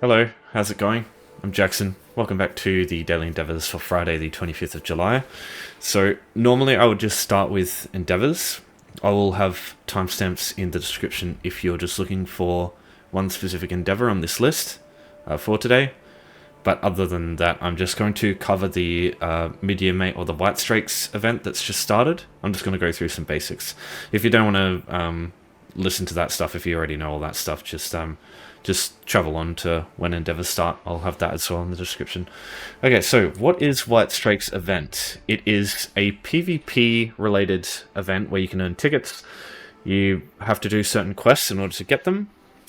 Hello, how's it going? I'm Jackson. Welcome back to the Daily Endeavours for Friday, the 25th of July. So, normally I would just start with Endeavours. I will have timestamps in the description if you're just looking for one specific Endeavour on this list for today. But other than that, I'm just going to cover the Mid-Year Mate or the Whitestrakes event that's just started. I'm just going to go through some basics. If you don't want to listen to that stuff, if you already know all that stuff, just travel on to when Endeavours start. I'll have that as well in the description. Okay, so what is Whitestrakes event? It is a PvP related event where you can earn tickets. You have to do certain quests in order to get them.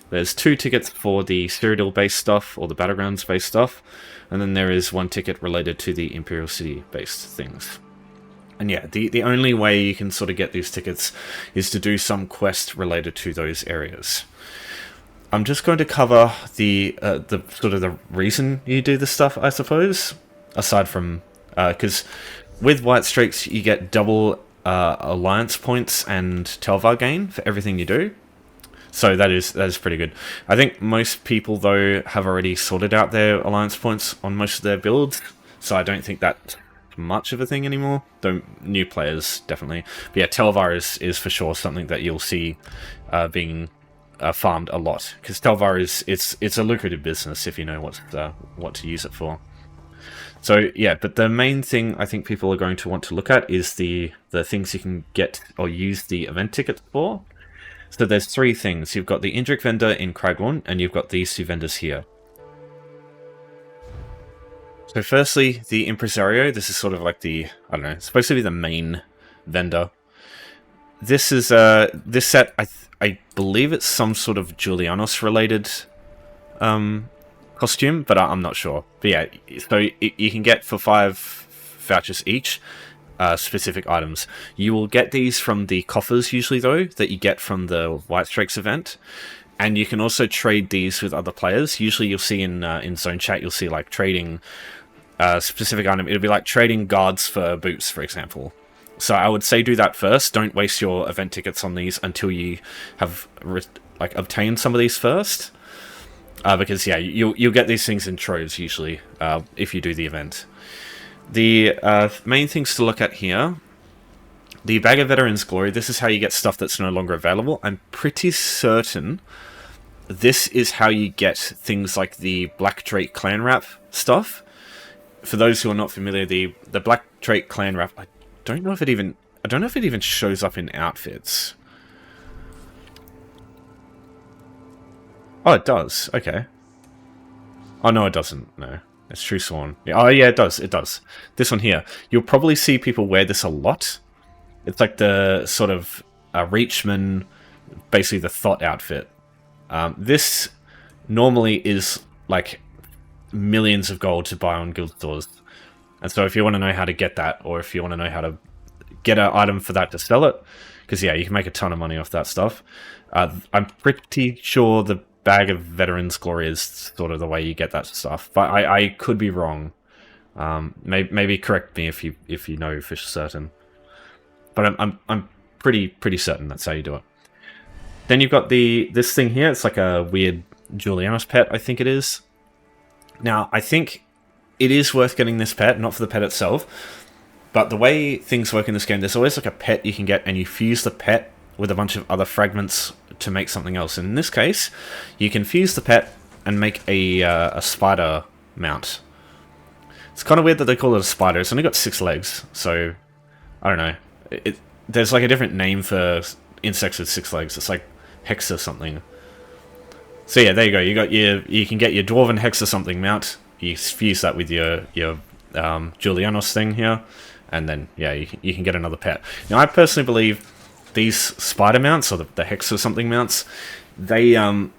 There's 2 tickets for the Cyrodiil based stuff or the Battlegrounds based stuff, and then there is 1 ticket related to the Imperial City based things. And yeah, the only way you can sort of get these tickets is to do some quest related to those areas. I'm just going to cover the sort of the reason you do this stuff, I suppose, aside from because with Whitestrakes you get double alliance points and Telvar gain for everything you do. So that is pretty good. I think most people though have already sorted out their alliance points on most of their builds, so I don't think that's much of a thing anymore. Though new players definitely. But yeah, Telvar is for sure something that you'll see being farmed a lot, because Telvar it's a lucrative business if you know what to use it for. So yeah, but the main thing I think people are going to want to look at is the things you can get or use the event tickets for. So there's 3 things. You've got the Indrik vendor in Cragorn, and you've got these 2 vendors here. So firstly, the Impresario. This is sort of like the, I don't know, it's supposed to be the main vendor. This is this set, I believe it's some sort of Julianos related costume, but I'm not sure. But yeah, so you can get for 5 vouchers each specific items. You will get these from the coffers usually though, that you get from the Whitestrakes event. And you can also trade these with other players. Usually you'll see in zone chat, you'll see like trading specific item. It'll be like trading guards for boots, for example. So I would say do that first. Don't waste your event tickets on these until you have obtained some of these first. Because yeah, you'll get these things in troves usually if you do the event. The main things to look at here. The Bag of Veterans Glory. This is how you get stuff that's no longer available. I'm pretty certain this is how you get things like the Black Drake Clan Wrap stuff. For those who are not familiar, the Black Drake Clan Wrap, I don't know if it even shows up in outfits. Oh, it does. Okay. Oh no, it doesn't. No, it's True Sworn. Yeah. Oh yeah, it does. It does. This one here, you'll probably see people wear this a lot. It's like the sort of Reachman, basically the Thought outfit. This normally is like millions of gold to buy on guild stores. And so if you want to know how to get that, or if you want to know how to get an item for that to sell it, because yeah, you can make a ton of money off that stuff. I'm pretty sure the Bag of Veterans Glory is sort of the way you get that stuff, but I could be wrong. Maybe correct me if you know for certain. But I'm pretty certain that's how you do it. Then you've got this thing here. It's like a weird Julianos pet, I think it is. Now, I think it is worth getting this pet, not for the pet itself, but the way things work in this game, there's always like a pet you can get, and you fuse the pet with a bunch of other fragments to make something else. And in this case, you can fuse the pet and make a spider mount. It's kind of weird that they call it a spider. It's only got 6 legs, so I don't know. There's like a different name for insects with 6 legs. It's like Hexa something. So yeah, there you go. You can get your Dwarven Hexa something mount. You fuse that with your Julianos thing here, and then yeah, you can get another pet. Now I personally believe these spider mounts, or the Hexa something mounts, they all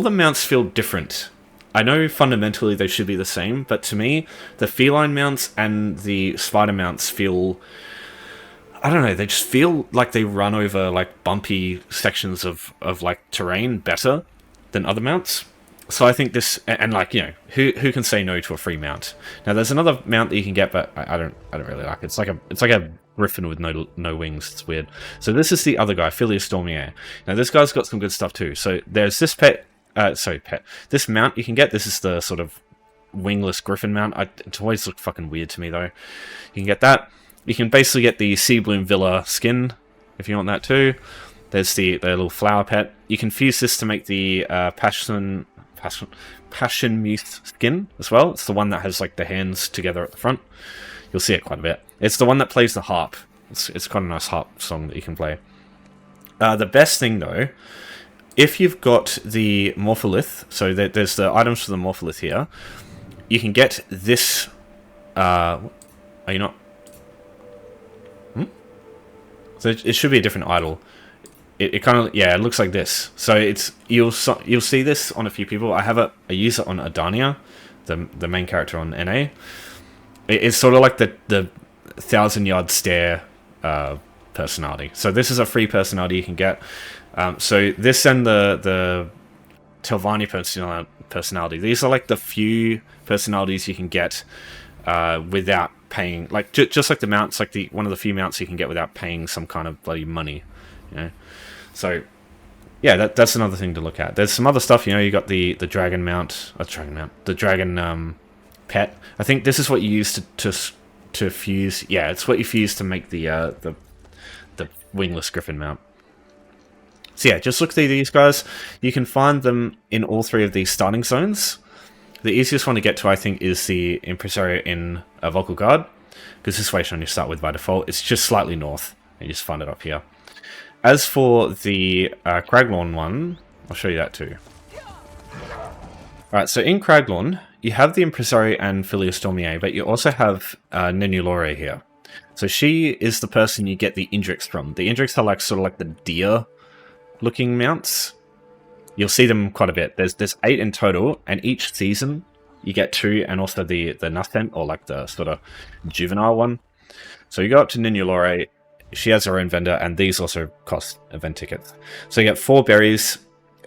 the mounts feel different. I know fundamentally they should be the same, but to me, the feline mounts and the spider mounts feel, I don't know, they just feel like they run over like bumpy sections of like terrain better than other mounts. So I think this, and like, you know, who can say no to a free mount? Now there's another mount that you can get, but I don't really like it. It's like a griffin with no wings. It's weird. So this is the other guy, Phileas Dormier. Now this guy's got some good stuff too. So there's this pet pet. This mount you can get. This is the sort of wingless griffin mount. It always looked fucking weird to me though. You can get that. You can basically get the Sea Bloom Villa skin if you want that too. There's the little flower pet. You can fuse this to make the Passion Mute skin as well. It's the one that has like the hands together at the front. You'll see it quite a bit. It's the one that plays the harp. It's quite a nice harp song that you can play. The best thing though, if you've got the Morpholith, so there's the items for the Morpholith here, you can get this. Are you not? So it should be a different idol. It kind of, yeah, it looks like this. So you'll see this on a few people. I use it on Adania, the main character on NA. It's sort of like the 1,000-yard stare personality. So this is a free personality you can get. So this and the Telvanni personality. These are like the few personalities you can get without paying. Like just like the mounts, like one of the few mounts you can get without paying some kind of bloody money. You know? So yeah, that's another thing to look at. There's some other stuff. You know, you got the dragon mount, the dragon pet. I think this is what you use to fuse. Yeah, it's what you fuse to make the wingless griffin mount. So yeah, just look through these guys. You can find them in all three of these starting zones. The easiest one to get to, I think, is the Impresario in Vocal Guard, because this way you start with by default. It's just slightly north, and you just find it up here. As for the Craglorn one, I'll show you that too. Alright, so in Craglorn, you have the Impresario and Philia Stormier, but you also have Nenulore here. So she is the person you get the Indrix from. The Indrix are like sort of like the deer-looking mounts. You'll see them quite a bit. There's 8 in total, and each season you get 2, and also the Nuthen, or like the sort of juvenile one. So you go up to Nenulore. She has her own vendor, and these also cost event tickets. So you get 4 berries,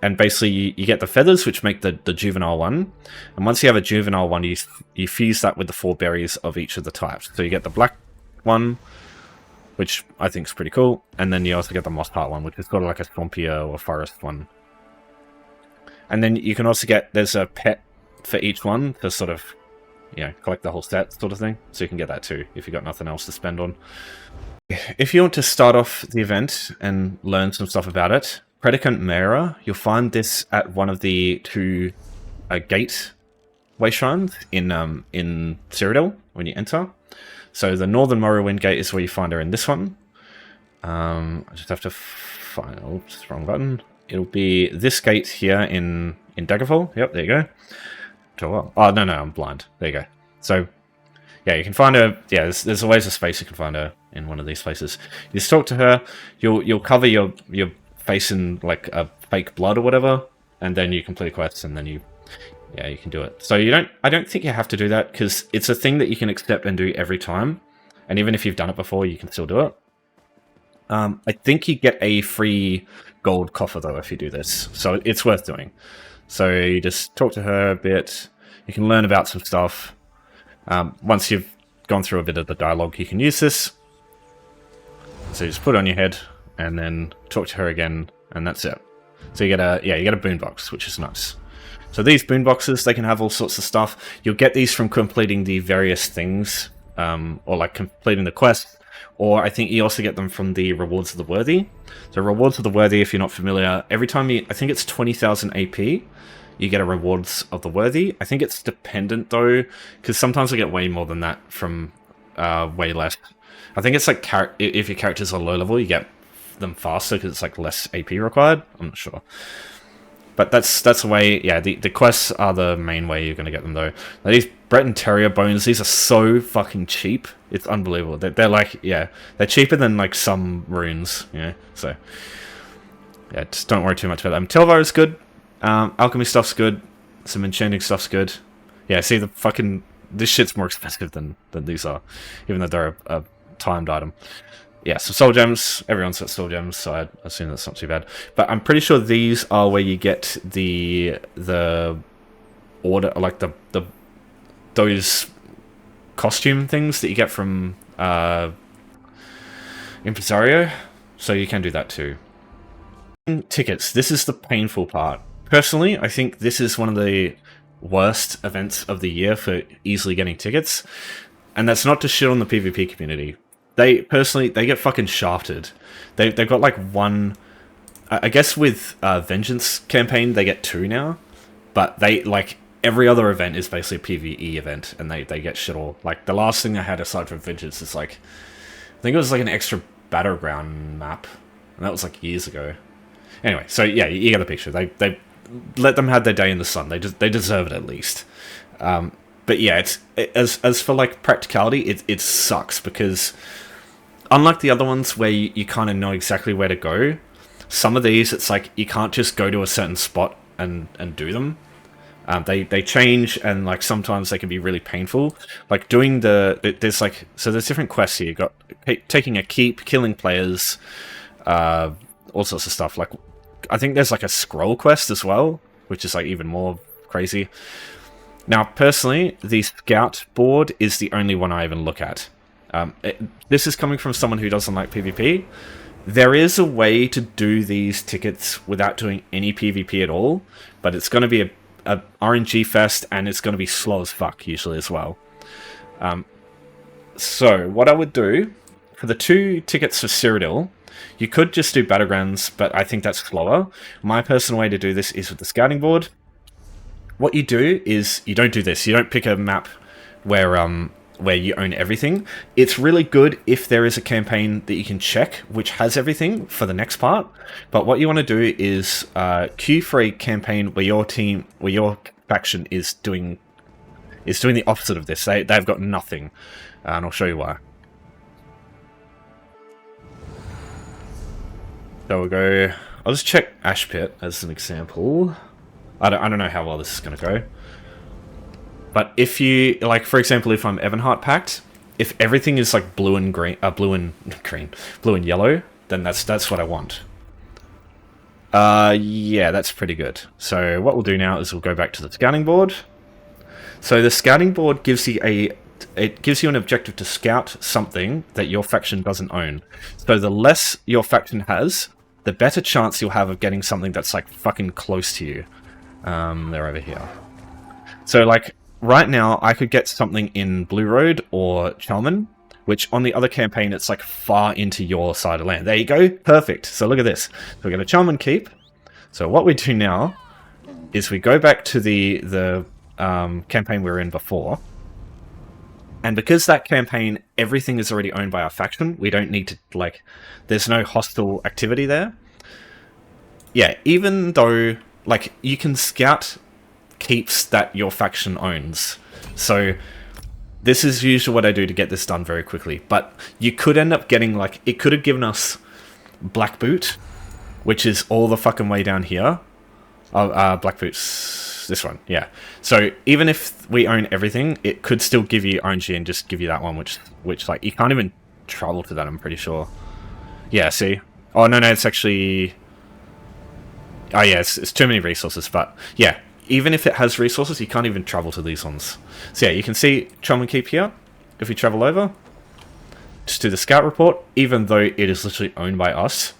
and basically you get the feathers, which make the juvenile one. And once you have a juvenile one, you fuse that with the 4 berries of each of the types. So you get the black one, which I think is pretty cool, and then you also get the moss heart one, which is sort of like a swampier or forest one. And then you can also there's a pet for each one to sort of, you know, collect the whole set sort of thing. So you can get that too if you've got nothing else to spend on. If you want to start off the event and learn some stuff about it, Predicant Mera, you'll find this at one of the 2 gateway shrines in Cyrodiil when you enter. So the Northern Morrowind Gate is where you find her in this one. I just have to find... Oops, wrong button. It'll be this gate here in Daggerfall. Yep, there you go. Oh, no, I'm blind. There you go. So, yeah, you can find her... Yeah, there's always a space you can find her in one of these places. You just talk to her. You'll cover your face in, like, a fake blood or whatever, and then you complete a quest, and then you can do it. So I don't think you have to do that, because it's a thing that you can accept and do every time. And even if you've done it before, you can still do it. I think you get a free gold coffer, though, if you do this. So it's worth doing. So you just talk to her a bit. You can learn about some stuff. Once you've gone through a bit of the dialogue, you can use this. So you just put it on your head, and then talk to her again, and that's it. So you get a boombox, which is nice. So these boomboxes, they can have all sorts of stuff. You'll get these from completing the various things, or like completing the quest, or I think you also get them from the Rewards of the Worthy. So Rewards of the Worthy, if you're not familiar, every time I think it's 20,000 AP, you get a Rewards of the Worthy. I think it's dependent though, because sometimes I get way more than that from way less. I think it's like if your characters are low level, you get them faster because it's like less AP required. I'm not sure. But that's the way, yeah, the quests are the main way you're going to get them, though. Now, these Breton Terrier bones, these are so fucking cheap. It's unbelievable. They're like, yeah, they're cheaper than, like, some runes, you know? So, yeah, just don't worry too much about them. Telvar is good. Alchemy stuff's good. Some enchanting stuff's good. Yeah, see, this shit's more expensive than these are, even though they're a timed item. Yeah, so soul gems. Everyone's got soul gems, so I assume that's not too bad. But I'm pretty sure these are where you get the order, like those costume things that you get from Impresario. So you can do that too. Tickets. This is the painful part. Personally, I think this is one of the worst events of the year for easily getting tickets. And that's not to shit on the PvP community. They get fucking shafted. They've got like one... I guess with Vengeance campaign, they get 2 now. But they, like, every other event is basically a PvE event. And they get shit all. Like, the last thing I had aside from Vengeance is like... I think it was like an extra Battleground map. And that was like years ago. Anyway, so yeah, you get the picture. They let them have their day in the sun. They deserve it at least. But yeah, as for like practicality, it sucks because unlike the other ones where you kind of know exactly where to go, some of these it's like you can't just go to a certain spot and do them. They change, and like sometimes they can be really painful. Like doing there's different quests here. You got taking a keep, killing players, all sorts of stuff. Like I think there's like a scroll quest as well, which is like even more crazy. Now, personally, the scout board is the only one I even look at. This is coming from someone who doesn't like PvP. There is a way to do these tickets without doing any PvP at all, but it's going to be a RNG fest, and it's going to be slow as fuck usually as well. So, what I would do, for the 2 tickets for Cyrodiil, you could just do Battlegrounds, but I think that's slower. My personal way to do this is with the scouting board. What you do is, you don't do this. You don't pick a map where you own everything. It's really good if there is a campaign that you can check which has everything for the next part. But what you want to do is queue for a campaign where your faction is doing the opposite of this. They've got nothing, and I'll show you why. So we'll go... I'll just check Ash Pit as an example. I don't know how well this is going to go. But if you... Like, for example, if I'm Evanhart packed, if everything is like blue and yellow, then that's what I want. Yeah, that's pretty good. So what we'll do now is we'll go back to the scouting board. So the scouting board gives you an objective to scout something that your faction doesn't own. So the less your faction has, the better chance you'll have of getting something that's like fucking close to you. They're over here. So like right now I could get something in Blue Road or Chalman, which on the other campaign it's like far into your side of land. There you go, perfect. So look at this. So we get a Chalman keep. So what we do now is we go back to the campaign we were in before. And because that campaign, everything is already owned by our faction, we don't need to, like, there's no hostile activity there. Yeah, even though, like, you can scout keeps that your faction owns. So, this is usually what I do to get this done very quickly. But you could end up getting, like, it could have given us Black Boot, which is all the fucking way down here. Black Boot's this one, yeah. So even if we own everything, it could still give you RNG and just give you that one, which like you can't even travel to that, I'm pretty sure. Yeah, see? Oh no, it's actually... Oh yeah, it's too many resources, but yeah, even if it has resources, you can't even travel to these ones. So yeah, you can see Chalman Keep here. If we travel over, just do the scout report, even though it is literally owned by us,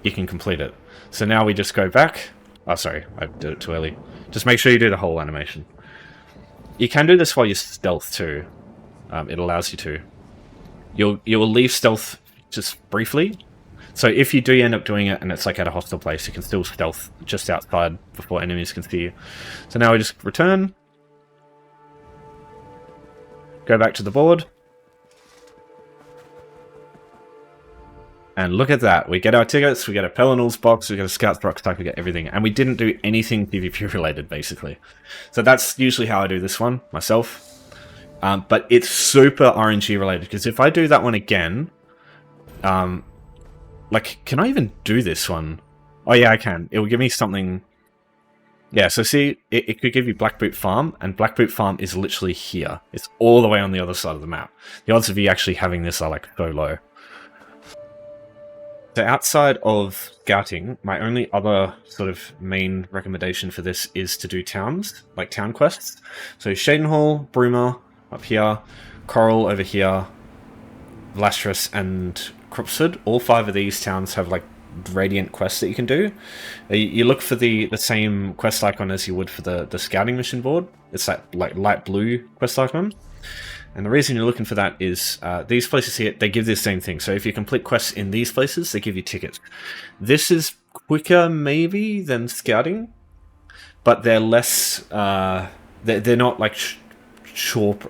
you can complete it. So now we just go back. Oh, sorry, I did it too early. Just make sure you do the whole animation. You can do this while you stealth too. It allows you to. You'll leave stealth just briefly. So if you do end up doing it and it's like at a hostile place, you can still stealth just outside before enemies can see you. So now we just return. Go back to the board. And look at that. We get our tickets, we get a Pelinals box, we get a Scout's Rucksack, we get everything. And we didn't do anything PvP related, basically. So that's usually how I do this one, myself. But it's super RNG related, because if I do that one again... like, can I even do this one? Oh yeah, I can. It will give me something... Yeah, so see, it could give you Black Boot Farm, and Black Boot Farm is literally here. It's all the way on the other side of the map. The odds of you actually having this are, like, so low. So outside of scouting, my only other sort of main recommendation for this is to do towns, like town quests. So Shadenhall, Bruma up here, Coral over here, Vlastris and Crupsford. All 5 of these towns have like Radiant quests that you can do. You look for the same quest icon as you would for the scouting mission board. It's that like light blue quest icon. And the reason you're looking for that is these places here, they give the same thing. So if you complete quests in these places, they give you tickets. This is quicker maybe than scouting, but they're less, they're not like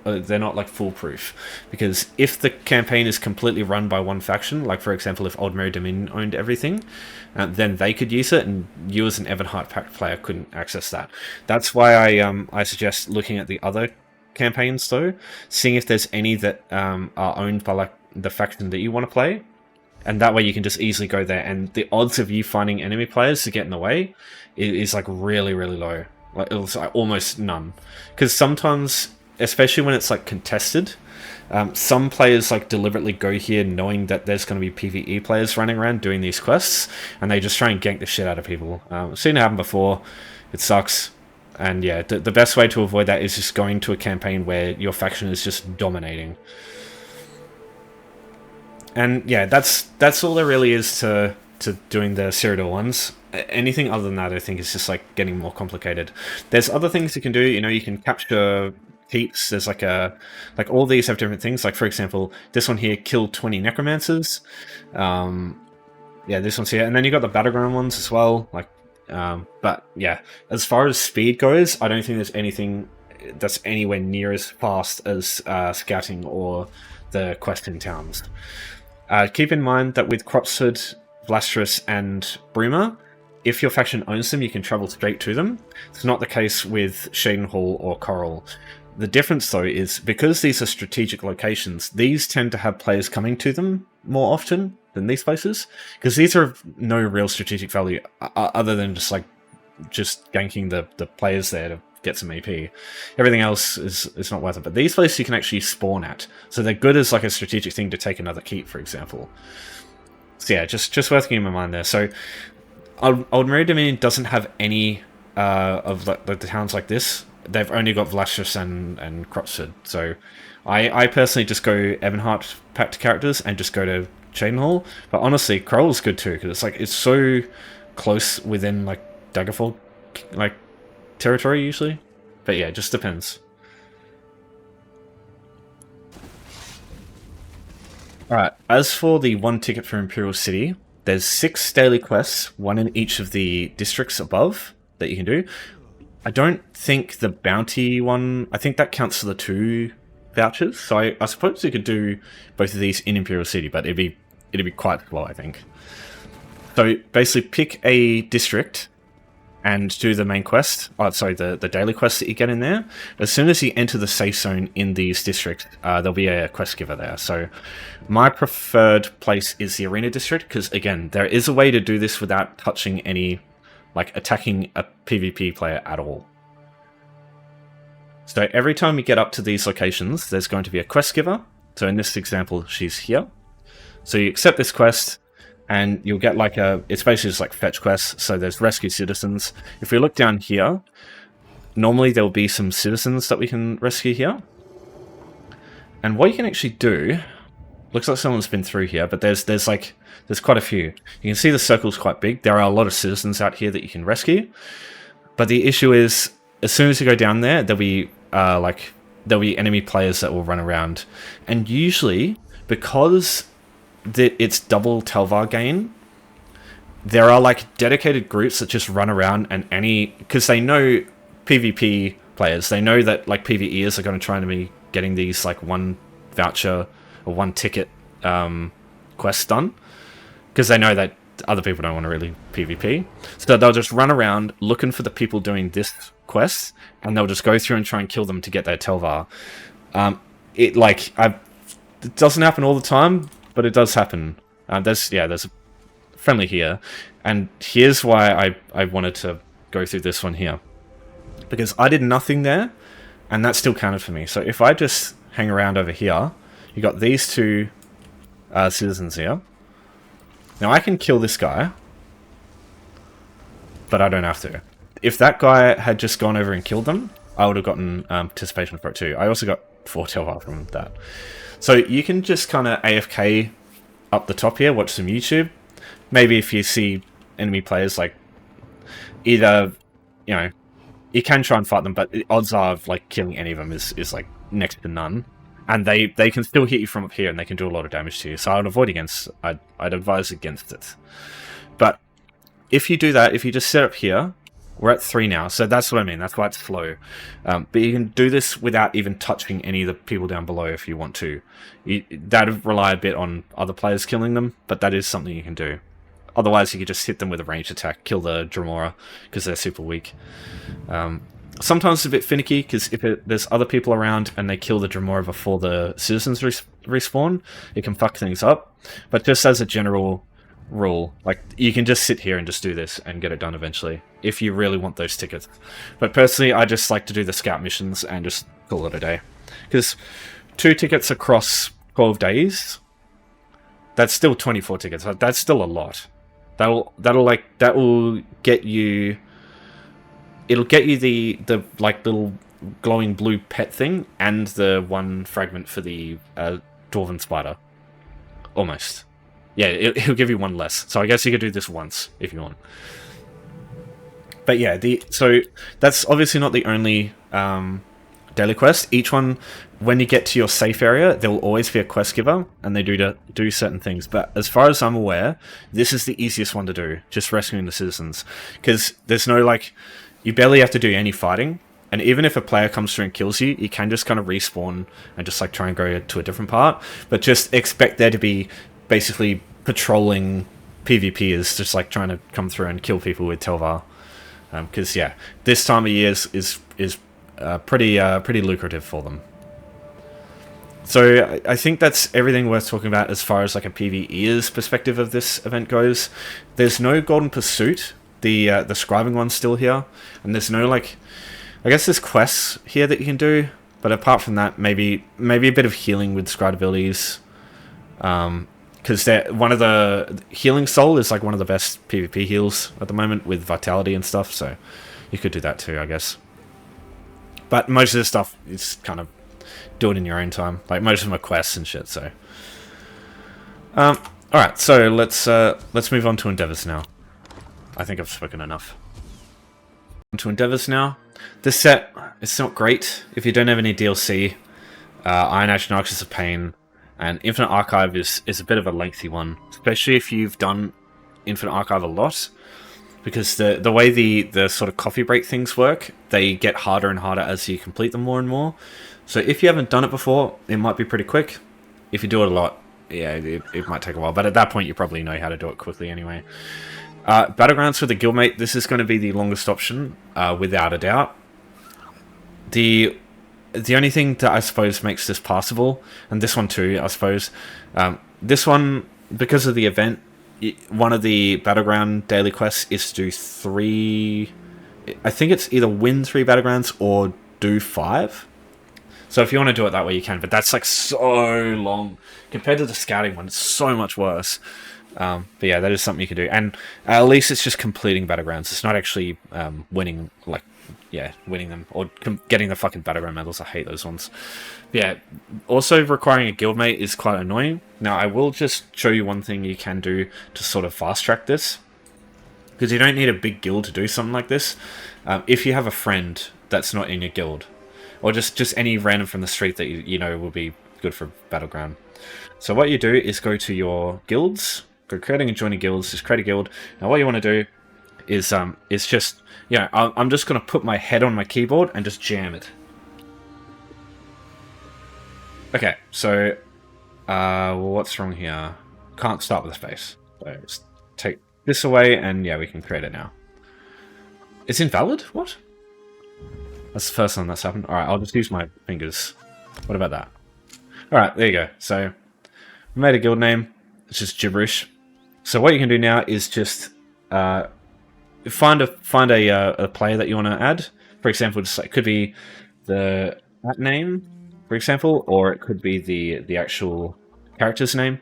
they're not like foolproof. Because if the campaign is completely run by one faction, like for example if Old Merry Dominion owned everything, then they could use it, and you as an Ebonheart Pact player couldn't access that. That's why I suggest looking at the other campaigns though, seeing if there's any that are owned by like the faction that you want to play, and that way you can just easily go there, and the odds of you finding enemy players to get in the way is like really low, like it's like almost none. Because sometimes, especially when it's like contested, some players like deliberately go here knowing that there's going to be PvE players running around doing these quests, and they just try and gank the shit out of people. I've seen it happen before. It sucks. And yeah, the best way to avoid that is just going to a campaign where your faction is just dominating. And yeah, that's all there really is to doing the Cyrodiil ones. Anything other than that, I think, is just like getting more complicated. There's other things you can do. You know, you can capture heaps. There's like all these have different things. Like for example, this one here, kill 20 necromancers. Yeah, this one's here, and then you got the battleground ones as well. Like. But yeah, as far as speed goes, I don't think there's anything that's anywhere near as fast as scouting or the quest in towns. Keep in mind that with Cropsford, Vlastrus, and Bruma, if your faction owns them, you can travel straight to them. It's not the case with Shaden Hall or Coral. The difference, though, is because these are strategic locations, these tend to have players coming to them more often than these places, because these are of no real strategic value other than just ganking the players there to get some AP. Everything else is not worth it. But these places you can actually spawn at, so they're good as like a strategic thing to take another keep, for example. So yeah, just worth keeping in mind there. So Old Merry Dominion doesn't have any of the towns like this. They've only got Vlastrus and Cropsford. So I personally just go Ebonheart Pact characters and just go to Shaden Hall. But honestly, Coral's good too, because it's so close within like Daggerfall like territory usually. But yeah, it just depends. Alright, as for the one ticket for Imperial City, there's 6 daily quests, 1 in each of the districts above that you can do. I don't think the bounty one, I think that counts for the 2 vouchers, so I suppose you could do both of these in Imperial City, but it'd be quite slow, I think. So basically pick a district and do the main quest, the daily quest that you get in there. As soon as you enter the safe zone in these districts, there'll be a quest giver there. So my preferred place is the arena district, because again, there is a way to do this without touching any, like attacking a PvP player at all. So every time you get up to these locations, there's going to be a quest giver. So in this example, she's here. So you accept this quest, and you'll get like it's basically just like fetch quests. So there's rescue citizens. If we look down here, normally there'll be some citizens that we can rescue here. And what you can actually do, looks like someone's been through here, but there's quite a few. You can see the circle's quite big. There are a lot of citizens out here that you can rescue. But the issue is, as soon as you go down there, there'll be enemy players that will run around. And usually, because it's double Telvar gain, there are like dedicated groups that just run around, and because they know PvP players, they know that like PvEers are going to try to be getting these like 1 voucher or 1 ticket quests done, because they know that other people don't want to really PvP. So they'll just run around looking for the people doing this quest, and they'll just go through and try and kill them to get their Telvar. It doesn't happen all the time, but it does happen. There's a friendly here, and here's why I wanted to go through this one here, because I did nothing there, and that still counted for me. So if I just hang around over here, you got these 2 citizens here. Now I can kill this guy, but I don't have to. If that guy had just gone over and killed them, I would have gotten participation for it too. I also got 4 Telvar from that. So you can just kind of AFK up the top here, watch some YouTube, maybe if you see enemy players, like, either, you know, you can try and fight them, but the odds are of, like, killing any of them is like, next to none. And they can still hit you from up here, and they can do a lot of damage to you. So I'd advise against it. But if you do that, if you just set up here, we're at 3 now, so that's what I mean. That's why it's slow. But you can do this without even touching any of the people down below if you want to. That'd rely a bit on other players killing them, but that is something you can do. Otherwise, you could just hit them with a ranged attack, kill the Dremora, because they're super weak. Sometimes it's a bit finicky, because if there's other people around and they kill the Dremora before the citizens respawn, it can fuck things up. But just as a general rule, like, you can just sit here and just do this and get it done eventually, if you really want those tickets. But personally, I just like to do the scout missions and just call it a day. Because 2 tickets across 12 days, that's still 24 tickets. That's still a lot. That will get you. It'll get you the like little glowing blue pet thing and the 1 fragment for the dwarven spider. Almost. Yeah, it'll give you 1 less. So I guess you could do this once if you want. But yeah, so that's obviously not the only daily quest. Each one, when you get to your safe area, there will always be a quest giver, and they do certain things. But as far as I'm aware, this is the easiest one to do, just rescuing the citizens. Because there's no, like, you barely have to do any fighting, and even if a player comes through and kills you, you can just kind of respawn and just, like, try and go to a different part. But just expect there to be basically patrolling PvPers, just, like, trying to come through and kill people with Telvar. Because, yeah, this time of year is pretty lucrative for them. So I think that's everything worth talking about as far as, like, a PvE's perspective of this event goes. There's no Golden Pursuit. The scribing one's still here, and there's no, like, I guess there's quests here that you can do, but apart from that, maybe a bit of healing with scribe abilities. Because one of the healing soul is, like, one of the best PvP heals at the moment with vitality and stuff, so you could do that too, I guess. But most of this stuff is kind of do it in your own time. Like, most of them are quests and shit, so. Alright, so let's move on to endeavors now. I think I've spoken enough. On to endeavors now. This set, it's not great if you don't have any DLC. Iron Atronachs is a pain, and Infinite Archive is a bit of a lengthy one, especially if you've done Infinite Archive a lot. Because the way the sort of coffee break things work, they get harder and harder as you complete them more and more. So if you haven't done it before, it might be pretty quick. If you do it a lot, yeah, it might take a while. But at that point, you probably know how to do it quickly anyway. Battlegrounds for the Guildmate, this is going to be the longest option, without a doubt. The only thing that I suppose makes this passable, and this one too, I suppose, this one, because of the event, one of the Battleground daily quests is to do 3... I think it's either win 3 Battlegrounds or do 5. So if you want to do it that way, you can, but that's, like, so long. Compared to the scouting one, it's so much worse. But yeah, that is something you can do. And at least it's just completing Battlegrounds. It's not actually winning, like, yeah, winning them, or getting the fucking Battleground medals. I hate those ones. But yeah, also requiring a guildmate is quite annoying. Now, I will just show you one thing you can do to sort of fast-track this. Because you don't need a big guild to do something like this. If you have a friend that's not in your guild, or just any random from the street that you know will be good for Battleground. So what you do is go to your guilds, go creating and joining guilds, just create a guild. Now what you want to do is just, yeah, I'm just going to put my head on my keyboard and just jam it. Okay, so what's wrong here? Can't start with a space. So just take this away and yeah, we can create it now. It's invalid? What? That's the first time that's happened. Alright, I'll just use my fingers. What about that? Alright, there you go. So, we made a guild name. It's just gibberish. So what you can do now is just find a player that you want to add. For example, just, it could be that name, for example, or it could be the actual character's name.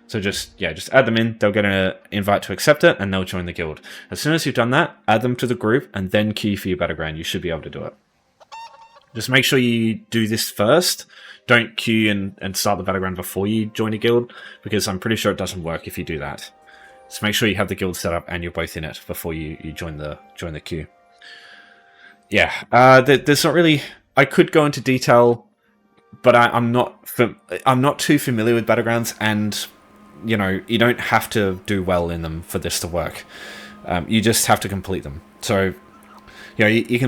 So just add them in. They'll get an invite to accept it, and they'll join the guild. As soon as you've done that, add them to the group, and then queue for your Battleground. You should be able to do it. Just make sure you do this first. Don't queue and start the Battleground before you join a guild, because I'm pretty sure it doesn't work if you do that. So make sure you have the guild set up and you're both in it before you join the queue. Yeah, there's not really. I could go into detail, but I'm not too familiar with Battlegrounds, and you know, you don't have to do well in them for this to work. You just have to complete them. So, you know, you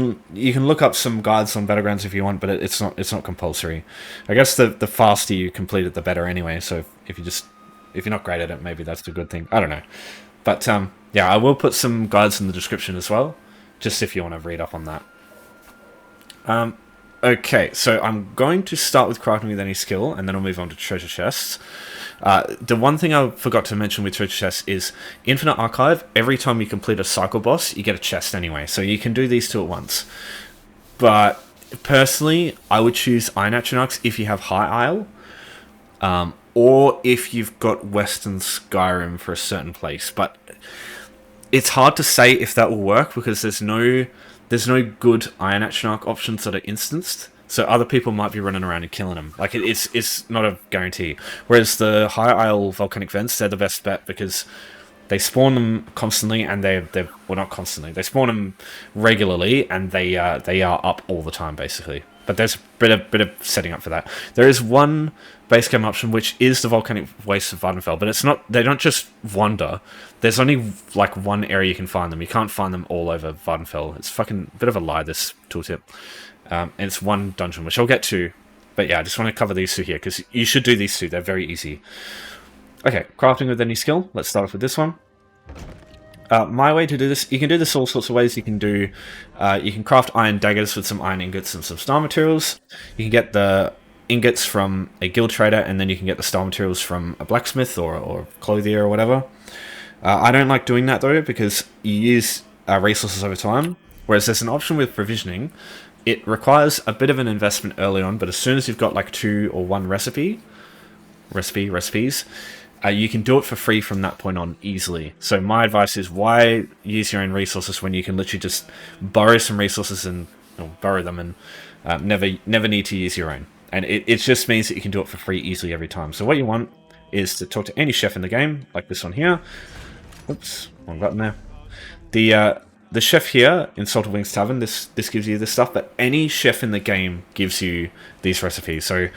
can look up some guides on Battlegrounds if you want, but it's not compulsory. I guess the faster you complete it, the better anyway. So if you're not great at it, maybe that's a good thing. I don't know, but yeah, I will put some guides in the description as well, just if you want to read up on that. Okay, so I'm going to start with crafting with any skill, and then I'll move on to treasure chests. The one thing I forgot to mention with treasure chests is Infinite Archive. Every time you complete a cycle boss, you get a chest anyway, so you can do these two at once. But personally, I would choose Iron Atronachs if you have High Isle, or if you've got Western Skyrim for a certain place. But it's hard to say if that will work because there's no good Iron Atronach options that are instanced, so other people might be running around and killing them. Like, it's not a guarantee. Whereas the High Isle Volcanic Vents, they're the best bet because they spawn them constantly, and well, not constantly. They spawn them regularly, and they are up all the time, basically. But there's a bit of setting up for that. There is one base game option, which is the Volcanic Wastes of Vardenfell, but it's not. They don't just wander. There's only like one area you can find them. You can't find them all over Vardenfell. It's fucking a bit of a lie, this tooltip. And it's one dungeon, which I'll get to. But yeah, I just want to cover these two here, because you should do these two. They're very easy. Okay, crafting with any skill. Let's start off with this one. My way to do this, you can do this all sorts of ways. You can craft iron daggers with some iron ingots and some star materials. You can get the ingots from a guild trader, and then you can get the star materials from a blacksmith or clothier or whatever. I don't like doing that though, because you use resources over time, whereas there's an option with provisioning. It requires a bit of an investment early on, but as soon as you've got like 2 or 1 recipes, you can do it for free from that point on easily. So my advice is, why use your own resources when you can literally just borrow some resources and borrow them and never need to use your own. And it just means that you can do it for free easily every time. So what you want is to talk to any chef in the game, like this one here. Oops, wrong button there. The chef here in Salted Wings Tavern, this gives you this stuff, but any chef in the game gives you these recipes. So,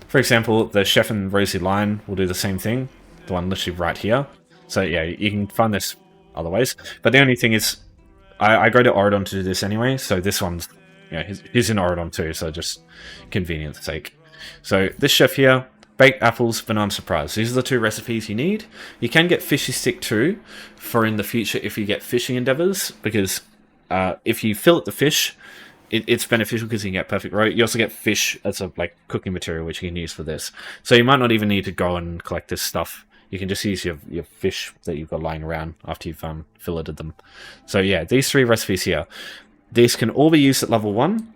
for example, the chef in Rosy Lion will do the same thing. The one literally right here. So yeah, you can find this other ways. But the only thing is, I go to Oridon to do this anyway, so this one's, he's in Oridon too, so just convenience sake. So this chef here, baked apples, banana surprise. These are the 2 recipes you need. You can get fishy stick too, for in the future if you get fishing endeavors, because if you fillet the fish, it's beneficial because you can get perfect roe. You also get fish as a cooking material, which you can use for this. So you might not even need to go and collect this stuff. You can just use your fish that you've got lying around after you've filleted them. So yeah, these 3 recipes here, these can all be used at level 1.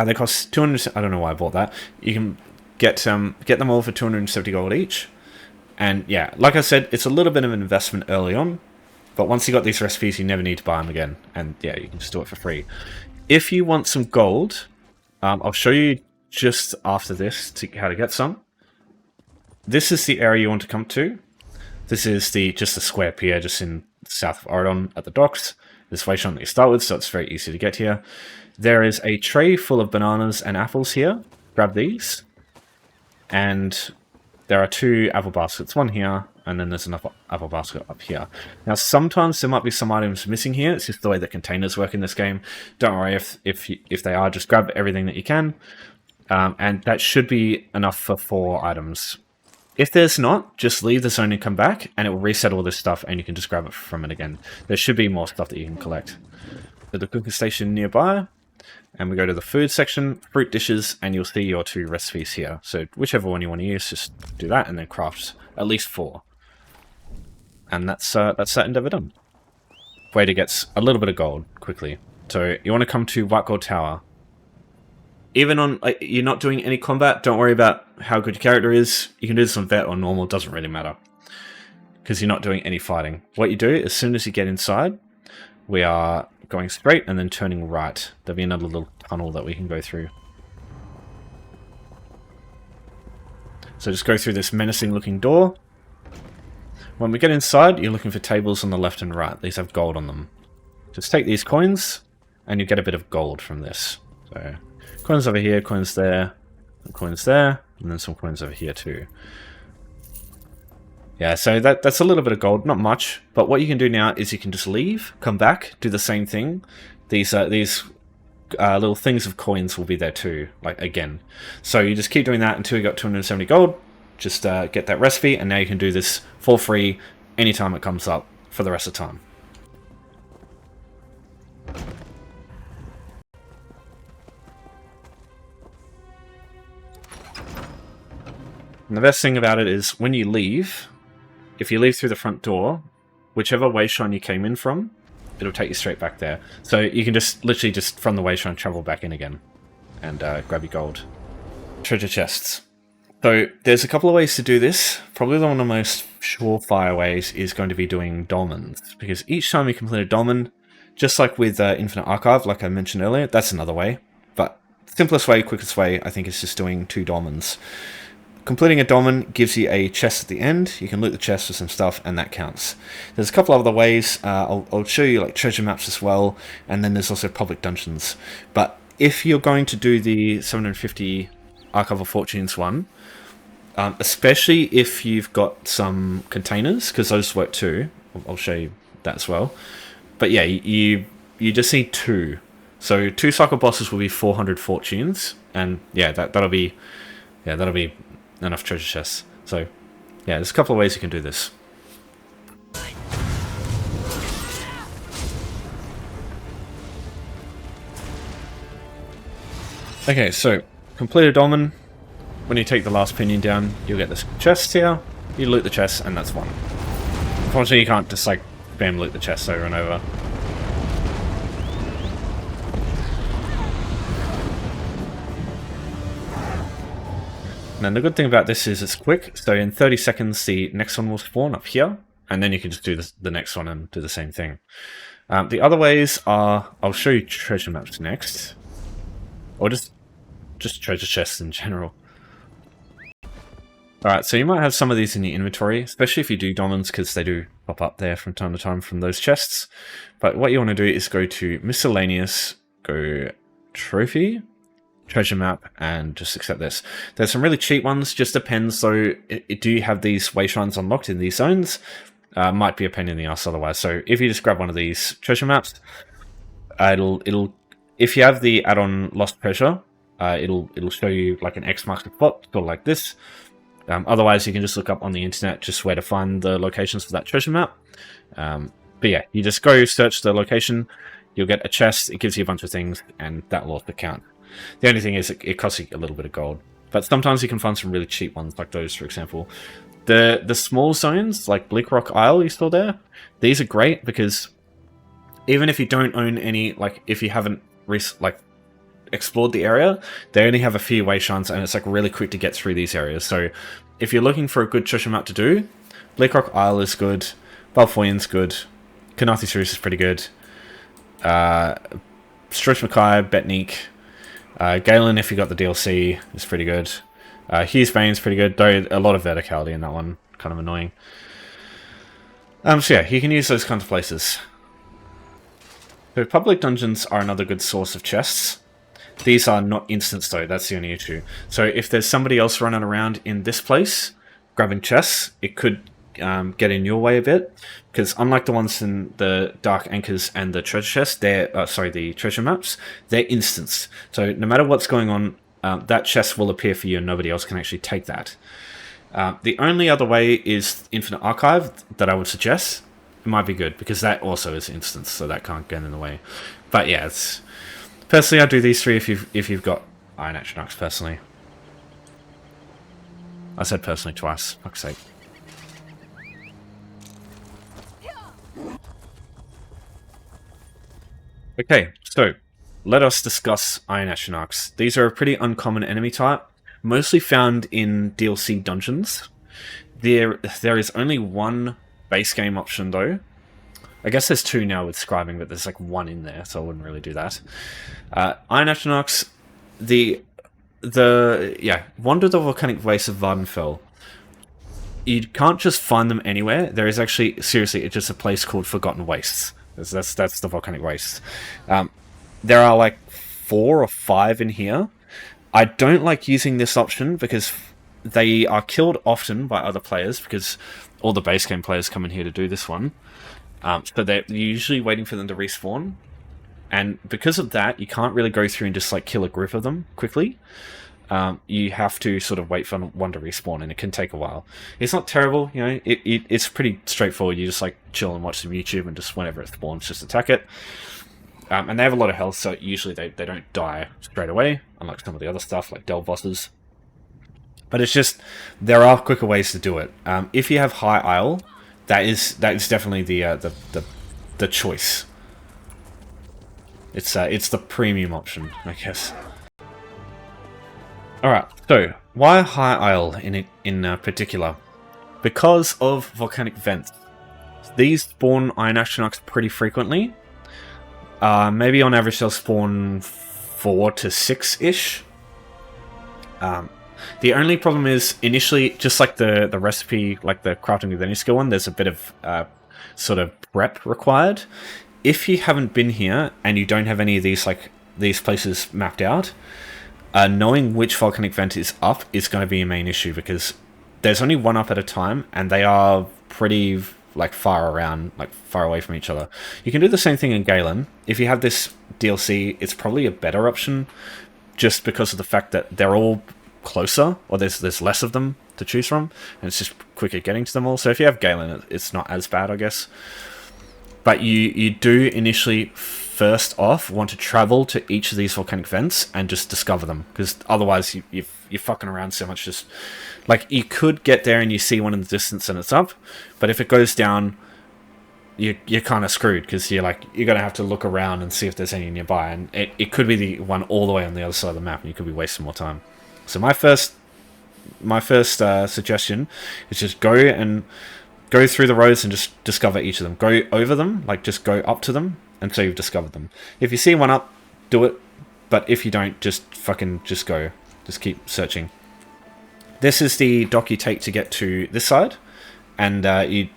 They cost 200. I don't know why I bought that. You can get them all for 270 gold each. And yeah, like I said, it's a little bit of an investment early on, but once you got these recipes, you never need to buy them again. And yeah, you can just do it for free. If you want some gold, I'll show you just after this how to get some. This is the area you want to come to. This is just the square pier just in south of Oridon at the docks. This way shot that you start with, so it's very easy to get here. There is a tray full of bananas and apples here. Grab these. And there are 2 apple baskets, one here, and then there's another apple basket up here. Now, sometimes there might be some items missing here. It's just the way that containers work in this game. Don't worry if they are. Just grab everything that you can, and that should be enough for 4 items. If there's not, just leave the zone and come back, and it will reset all this stuff, and you can just grab it from it again. There should be more stuff that you can collect. There's a cooking station nearby. And we go to the food section, fruit dishes, and you'll see your 2 recipes here. So whichever one you want to use, just do that and then craft at least 4. And that's that endeavor done. Way to get a little bit of gold quickly. So you want to come to White Gold Tower. Even on you're not doing any combat, don't worry about how good your character is. You can do this on vet or normal, doesn't really matter, because you're not doing any fighting. What you do as soon as you get inside, we are going straight and then turning right. There'll be another little tunnel that we can go through. So just go through this menacing looking door. When we get inside, you're looking for tables on the left and right. These have gold on them. Just take these coins, and you get a bit of gold from this. So, coins over here, coins there, and then some coins over here too. Yeah, so that's a little bit of gold, not much, but what you can do now is you can just leave, come back, do the same thing. These little things of coins will be there too, like again. So you just keep doing that until you got 270 gold, just get that recipe, and now you can do this for free anytime it comes up for the rest of the time. And the best thing about it is when you leave, if you leave through the front door, whichever wayshrine you came in from, it'll take you straight back there. So you can just literally just from the wayshrine travel back in again and grab your gold. Treasure chests. So there's a couple of ways to do this. Probably one of the most surefire ways is going to be doing dolmens, because each time you complete a dolmen, just like with Infinite Archive, like I mentioned earlier, that's another way. But simplest way, quickest way, I think is just doing 2 dolmens. Completing a dolmen gives you a chest at the end. You can loot the chest for some stuff, and that counts. There's a couple of other ways. I'll show you like treasure maps as well, and then there's also public dungeons. But if you're going to do the 750 Archival Fortunes one, especially if you've got some containers, because those work too. I'll show you that as well. But yeah, you just need 2. So 2 cycle bosses will be 400 fortunes, and yeah, that'll be enough treasure chests. So yeah, there's a couple of ways you can do this. Okay, so complete a dolmen. When you take the last pinion down, you'll get this chest here. You loot the chest, and that's one. Unfortunately, you can't just like spam loot the chest over and over. And the good thing about this is it's quick, so in 30 seconds the next one will spawn up here, and then you can just do the next one and do the same thing. The other ways are, I'll show you treasure maps next, or just treasure chests in general. Alright, so you might have some of these in your inventory, especially if you do dolmens, because they do pop up there from time to time from those chests. But what you want to do is go to miscellaneous, go trophy, treasure map, and just accept this. There's some really cheap ones, just depends though. Do you have these wayshrines unlocked in these zones? Might be a pain in the ass otherwise. So if you just grab one of these treasure maps, it'll if you have the add-on Lost Treasure, it'll show you like an X marks the spot, sort of like this. Otherwise, you can just look up on the internet just where to find the locations for that treasure map. But yeah, you just go search the location, you'll get a chest, it gives you a bunch of things, and that will also count. The only thing is it costs you a little bit of gold. But sometimes you can find some really cheap ones, like those, for example. The small zones, like Bleakrock Isle you saw there, these are great because even if you don't own any, like if you haven't explored the area, they only have a few wayshrines, and it's like really quick to get through these areas. So if you're looking for a good treasure map to do, Bleakrock Isle is good, Balfoyne's good, Kanathi Roost is pretty good, Strush Mackay, Betneek, Galen, if you got the DLC, is pretty good. Hughes Bane's pretty good, though a lot of verticality in that one, kind of annoying. So yeah, you can use those kinds of places. So public dungeons are another good source of chests. These are not instants though, that's the only issue. So if there's somebody else running around in this place, grabbing chests, it could get in your way a bit, because unlike the ones in the Dark Anchors and the treasure chests, the treasure maps, they're instants. So no matter what's going on, that chest will appear for you and nobody else can actually take that. The only other way is Infinite Archive that I would suggest. It might be good, because that also is instants, so that can't get in the way. But yeah, personally I do these 3 if you've got Iron Atronachs, personally. I said personally twice, fuck's sake. Okay, so let us discuss Iron Atronachs. These are a pretty uncommon enemy type, mostly found in DLC dungeons. There is only one base game option though. I guess there's 2 now with scribing, but there's like 1 in there, so I wouldn't really do that. Iron Atronachs, Wander the Volcanic Waste of Vardenfell. you can't just find them anywhere. There is actually, seriously, it's just a place called Forgotten Wastes. That's the volcanic wastes. There are like 4 or 5 in here. I don't like using this option because they are killed often by other players because all the base game players come in here to do this one. So they're usually waiting for them to respawn. And because of that, you can't really go through and just like kill a group of them quickly. You have to sort of wait for one to respawn, and it can take a while. It's not terrible, you know, it's pretty straightforward. You just like chill and watch some YouTube and just whenever it spawns, just attack it. And they have a lot of health, so usually they don't die straight away, unlike some of the other stuff like Delve bosses. But it's just, there are quicker ways to do it. If you have high Isle, that is definitely the choice. It's the premium option, I guess. Alright, so why High Isle in particular? Because of volcanic vents. These spawn Iron Atronachs pretty frequently. Maybe on average they'll spawn 4 to 6-ish. The only problem is, initially, just like the recipe, like the crafting with any skill one, there's a bit of sort of prep required. If you haven't been here and you don't have any of these places mapped out, knowing which volcanic vent is up is going to be a main issue, because there's only one up at a time, and they are pretty like far around, like far away from each other. You can do the same thing in Galen. If you have this DLC, it's probably a better option, just because of the fact that they're all closer, or there's less of them to choose from, and it's just quicker getting to them all. So if you have Galen, it's not as bad, I guess. But you do initially, first off, want to travel to each of these volcanic vents and just discover them, because otherwise you're fucking around so much. Just like, you could get there and you see one in the distance and it's up, but if it goes down, you're kind of screwed, because you're gonna have to look around and see if there's any nearby, and it could be the one all the way on the other side of the map, and you could be wasting more time. So my first suggestion is just go through the roads and just discover each of them. Go over them, like just go up to them until you've discovered them. If you see one up, do it. But if you don't, just go. Just keep searching. This is the dock you take to get to this side. And you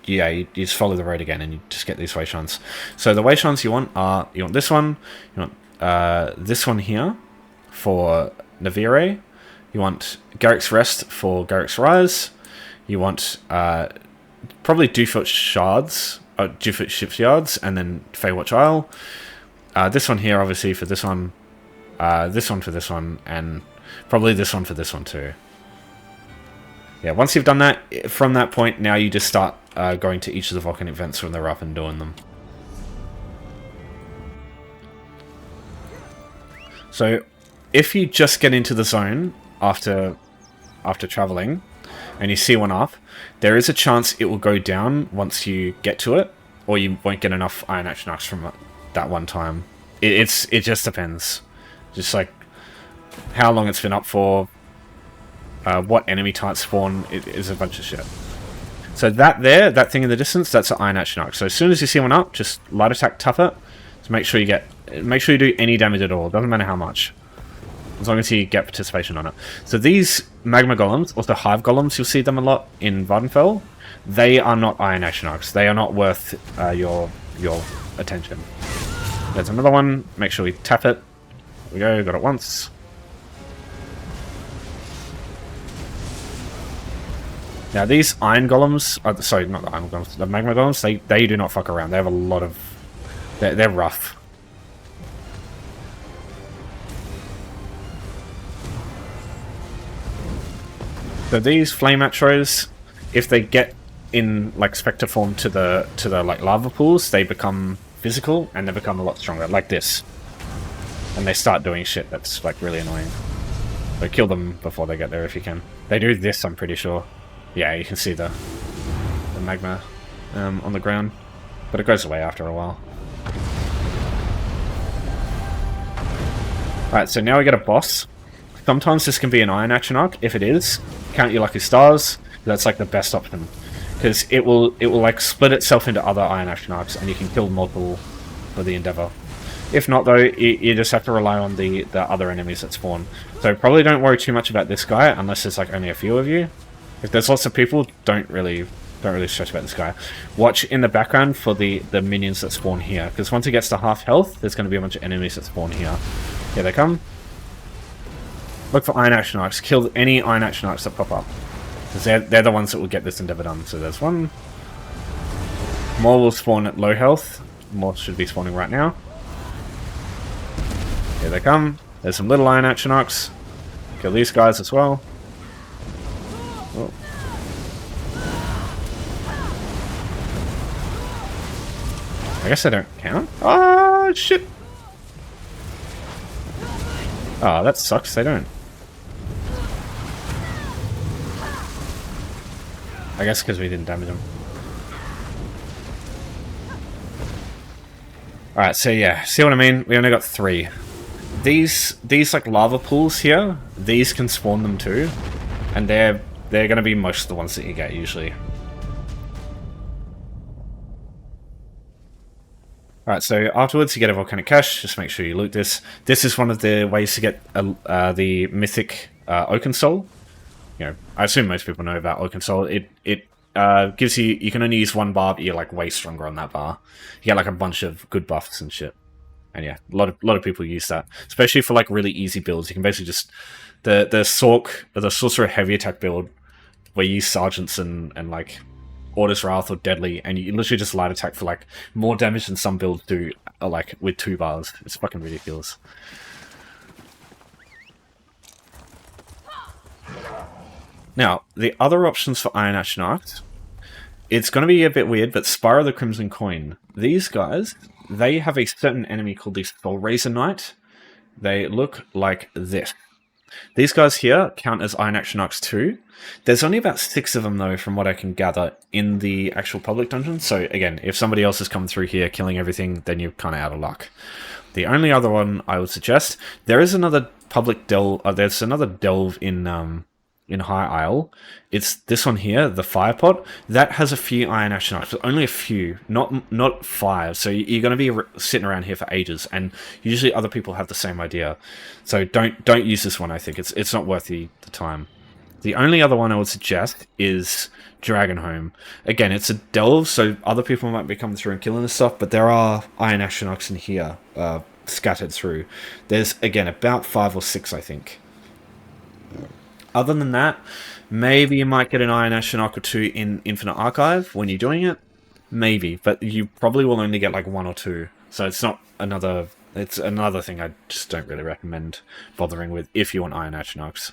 just follow the road again and you just get these wayshrines. So the wayshrines you want this one, you want this one here for Navire, you want Garrick's Rest for Garrick's Rise, you want probably Dewfoot Shards, Dewfoot Shipyards, and then Feywatch Isle. This one here, obviously, for this one for this one, and probably this one for this one too. Yeah, once you've done that, from that point, now you just start going to each of the volcanic vents when they're up and doing them. So, if you just get into the zone after traveling, and you see one up, there is a chance it will go down once you get to it, or you won't get enough Iron Atronachs from that one time. It just depends. Just like how long it's been up for, what enemy types spawn, it is a bunch of shit. So that thing in the distance, that's an Iron Atronach. So as soon as you see one up, just light attack tough it. So make sure you do any damage at all. Doesn't matter how much, as long as you get participation on it. So these magma golems, also hive golems, you'll see them a lot in Vardenfell. They are not Iron Atronachs. They are not worth your attention. There's another one. Make sure we tap it. There we go. Got it once. Now these iron golems, sorry, not the iron golems, the magma golems, they do not fuck around. They have a lot of, they're rough. So these flame atros, if they get in like spectre form to the like lava pools, they become physical and they become a lot stronger, like this. And they start doing shit that's like really annoying. So kill them before they get there if you can. They do this, I'm pretty sure. Yeah, you can see the magma on the ground, but it goes away after a while. Alright, so now we get a boss. Sometimes this can be an Iron Atronach. If it is, count your lucky stars. That's like the best option, because it will like split itself into other Iron Atronachs, and you can kill multiple for the endeavor. If not, though, you just have to rely on the other enemies that spawn. So probably don't worry too much about this guy unless there's like only a few of you. If there's lots of people, don't really stress about this guy. Watch in the background for the minions that spawn here, because once he gets to half health, there's going to be a bunch of enemies that spawn here. Here they come. Look for Iron Atronachs. Kill any Iron Atronachs that pop up, because they're the ones that will get this endeavor done. So there's one. More will spawn at low health. More should be spawning right now. Here they come. There's some little Iron Atronachs. Kill these guys as well. Oh. I guess they don't count. Oh, shit. Oh, that sucks. They don't. I guess because we didn't damage them. Alright, so yeah, see what I mean? We only got 3. These like lava pools here, these can spawn them too. And they're going to be most of the ones that you get usually. Alright, so afterwards you get a volcanic cache. Just make sure you loot this. This is one of the ways to get the mythic Oaken Soul. You know, I assume most people know about Oaken Soul. It gives you can only use 1 bar, but you're like way stronger on that bar. You get like a bunch of good buffs and shit. And yeah, a lot of people use that, especially for like really easy builds. You can basically just the Sorcerer heavy attack build where you use Sergeants and like Orders Wrath or Deadly, and you literally just light attack for like more damage than some builds do, like with 2 bars. It's fucking ridiculous. Now, the other options for Iron Atronachs, it's going to be a bit weird, but Spire of the Crimson Coin. These guys, they have a certain enemy called the Soulrazer Knight. They look like this. These guys here count as Iron Atronachs too. There's only about 6 of them though, from what I can gather, in the actual public dungeon. So again, if somebody else has come through here killing everything, then you're kind of out of luck. The only other one I would suggest, there is another public delve. There's another delve in High Isle. It's this one here, the Firepot. That has a few Iron Atronachs, but only a few, not 5. So you're going to be sitting around here for ages, and usually other people have the same idea. So don't use this one. I think it's not worth the time. The only other one I would suggest is Dragonhome. Again, it's a delve, so other people might be coming through and killing this stuff, but there are Iron Atronachs in here, scattered through. There's again about 5 or 6, I think. Other than that, maybe you might get an Iron Atronach or 2 in Infinite Archive when you're doing it. Maybe, but you probably will only get like 1 or 2. So it's not another... It's another thing I just don't really recommend bothering with if you want Iron Atronachs.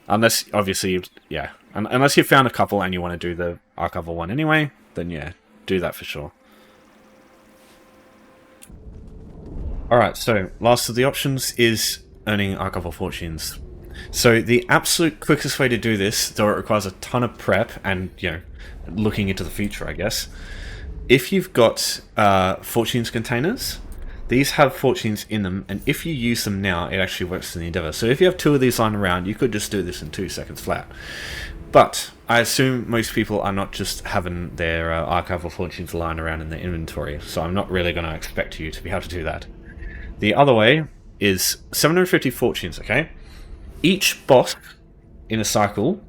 Unless, obviously, yeah. Unless you found a couple and you want to do the Archival one anyway, then yeah, do that for sure. Alright, so last of the options is earning Archival Fortunes. So the absolute quickest way to do this, though it requires a ton of prep and, you know, looking into the future, I guess. If you've got Fortunes containers, these have Fortunes in them, and if you use them now, it actually works in the Endeavor. So if you have 2 of these lying around, you could just do this in 2 seconds flat. But I assume most people are not just having their Archival Fortunes lying around in their inventory, so I'm not really going to expect you to be able to do that. The other way is 750 Fortunes, okay? Each boss in a cycle,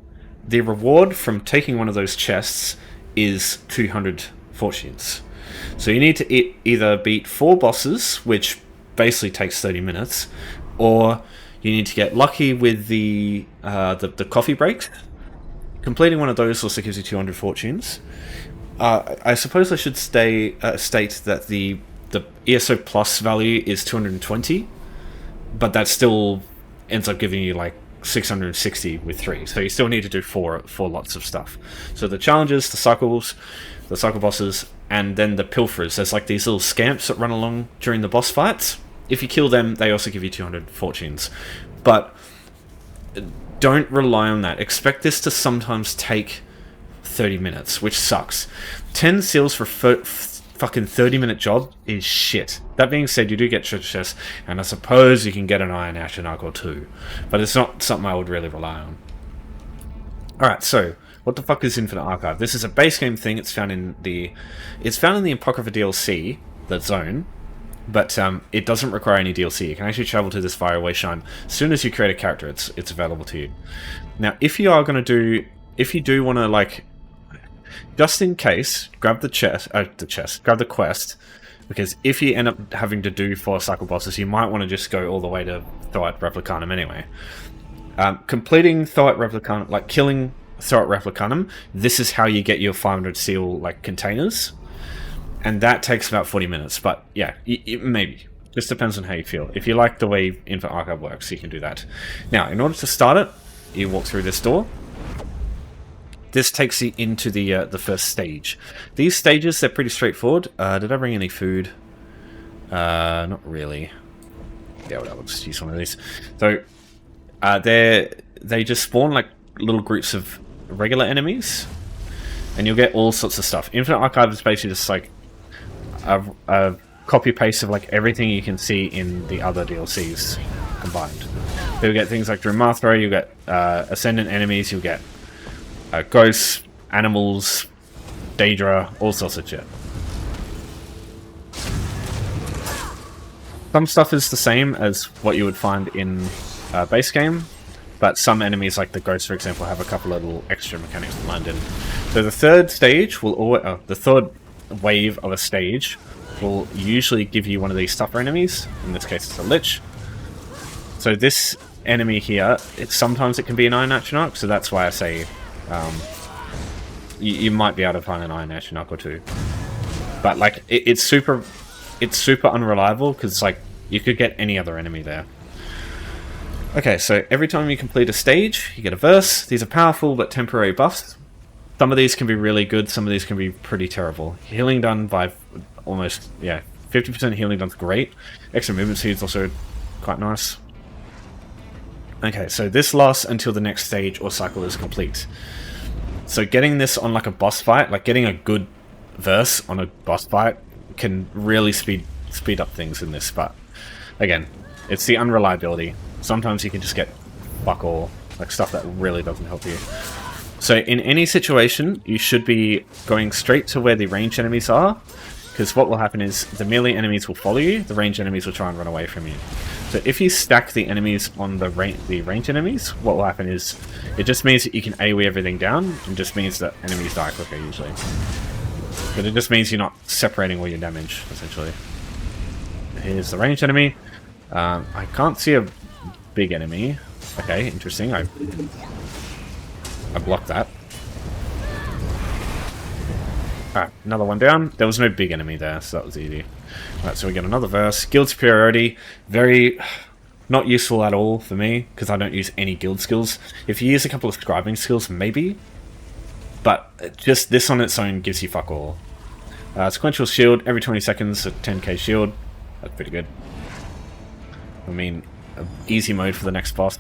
the reward from taking one of those chests is 200 Fortunes. So you need to either beat 4 bosses, which basically takes 30 minutes, or you need to get lucky with the coffee breaks. Completing one of those also gives you 200 Fortunes. I suppose I should state that the ESO Plus value is 220, but that still ends up giving you like 660 with 3. So you still need to do 4 lots of stuff. So the challenges, the cycle bosses, and then the pilferers. There's like these little scamps that run along during the boss fights. If you kill them, they also give you 200 Fortunes. But don't rely on that. Expect this to sometimes take 30 minutes, which sucks. 10 seals for fucking 30-minute job is shit. That being said, you do get treasure chests, and I suppose you can get an Iron Atronach or 2, but it's not something I would really rely on. Alright, so what the fuck is Infinite Archive? This is a base game thing. It's found in the Apocrypha DLC, the zone, but it doesn't require any DLC. You can actually travel to this via Wayshrine. As soon as you create a character, it's available to you. Now, if you are going to do if you do want to, like, just in case, grab the grab the quest, because if you end up having to do 4 cycle bosses, you might want to just go all the way to Thoat Replicanum anyway. Completing Thoat Replicanum, like killing Thoat Replicanum, this is how you get your 500 seal, like, containers. And that takes about 40 minutes, but yeah, maybe. Just depends on how you feel. If you like the way Infinite Archive works, you can do that. Now, in order to start it, you walk through this door. This takes you into the first stage. These stages, they're pretty straightforward. Did I bring any food? Not really. Yeah, whatever, I'll just use one of these. So, they just spawn like little groups of regular enemies, and you'll get all sorts of stuff. Infinite Archive is basically just like a copy-paste of like everything you can see in the other DLCs combined. You'll get things like Drumathra, you'll get Ascendant enemies, you'll get ghosts, animals, Daedra, all sorts of shit. Some stuff is the same as what you would find in base game, but some enemies, like the ghosts, for example, have a couple of little extra mechanics to land in. So the third stage will always, the third wave of a stage will usually give you one of these tougher enemies. In this case, it's a Lich. So this enemy here, sometimes it can be an Iron Atronach, so that's why I say you might be able to find an Iron Atronach or two. But like, it's super unreliable, because like you could get any other enemy there. Okay, so every time you complete a stage, you get a verse. These are powerful but temporary buffs. Some of these can be really good, some of these can be pretty terrible. Healing done by almost, yeah, 50% healing done's great. Extra movement speed is also quite nice. Okay, so this lasts until the next stage or cycle is complete. So getting this on like a boss fight, like getting a good verse on a boss fight, can really speed up things in this, but again, it's the unreliability. Sometimes you can just get fuck all, like stuff that really doesn't help you. So in any situation, you should be going straight to where the ranged enemies are, because what will happen is the melee enemies will follow you, the ranged enemies will try and run away from you. So if you stack the enemies on the ranged enemies, what will happen is, it just means that you can AoE everything down, and just means that enemies die quicker usually. But it just means you're not separating all your damage, essentially. Here's the ranged enemy. I can't see a big enemy. Okay, interesting. I blocked that. Alright, another one down. There was no big enemy there, so that was easy. Alright, so we get another verse. Guild superiority. Very not useful at all for me, because I don't use any guild skills. If you use a couple of scribing skills, maybe. But just this on its own gives you fuck all. Sequential shield, every 20 seconds, a 10k shield. That's pretty good. I mean, easy mode for the next boss.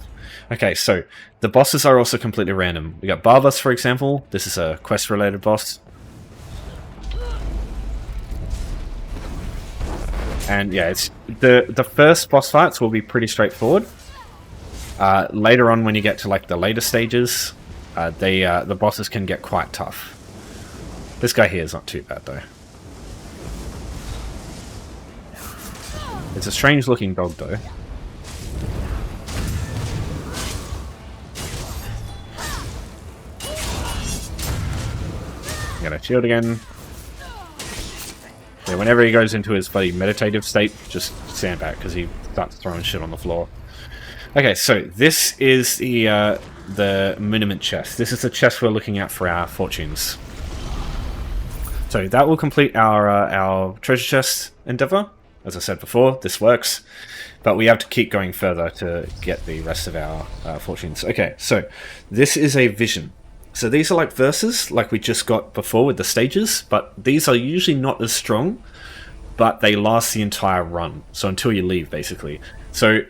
Okay, so the bosses are also completely random. We got Barbas, for example. This is a quest-related boss. And yeah, it's the first boss fights will be pretty straightforward. Later on, when you get to like the later stages, the bosses can get quite tough. This guy here is not too bad though. It's a strange looking dog though. Get a shield again. Yeah, whenever he goes into his bloody meditative state, just stand back because he starts throwing shit on the floor. Okay, so this is the Muniment chest. This is the chest we're looking at for our fortunes. So that will complete our treasure chest endeavor. As I said before, this works, but we have to keep going further to get the rest of our fortunes. Okay, so this is a vision. So these are like verses, like we just got before with the stages, but these are usually not as strong, but they last the entire run. So until you leave, basically. So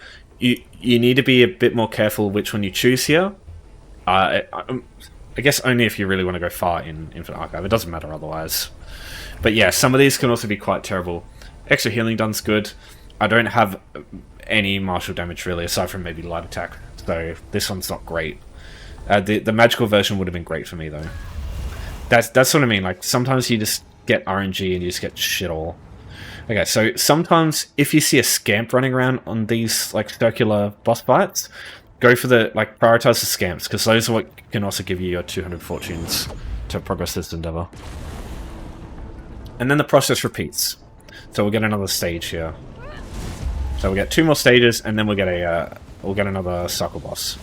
you need to be a bit more careful which one you choose here. I guess only if you really want to go far in Infinite Archive. It doesn't matter otherwise. But yeah, some of these can also be quite terrible. Extra healing done's good. I don't have any martial damage really, aside from maybe light attack. So this one's not great. The magical version would have been great for me though. That's what I mean. Like sometimes you just get RNG and you just get shit all. Okay, so sometimes if you see a scamp running around on these like circular boss fights, go for the, like, prioritize the scamps, because those are what can also give you your 200 fortunes to progress this endeavor. And then the process repeats. So we'll get another stage here. So we'll get 2 more stages, and then we'll get another circle boss.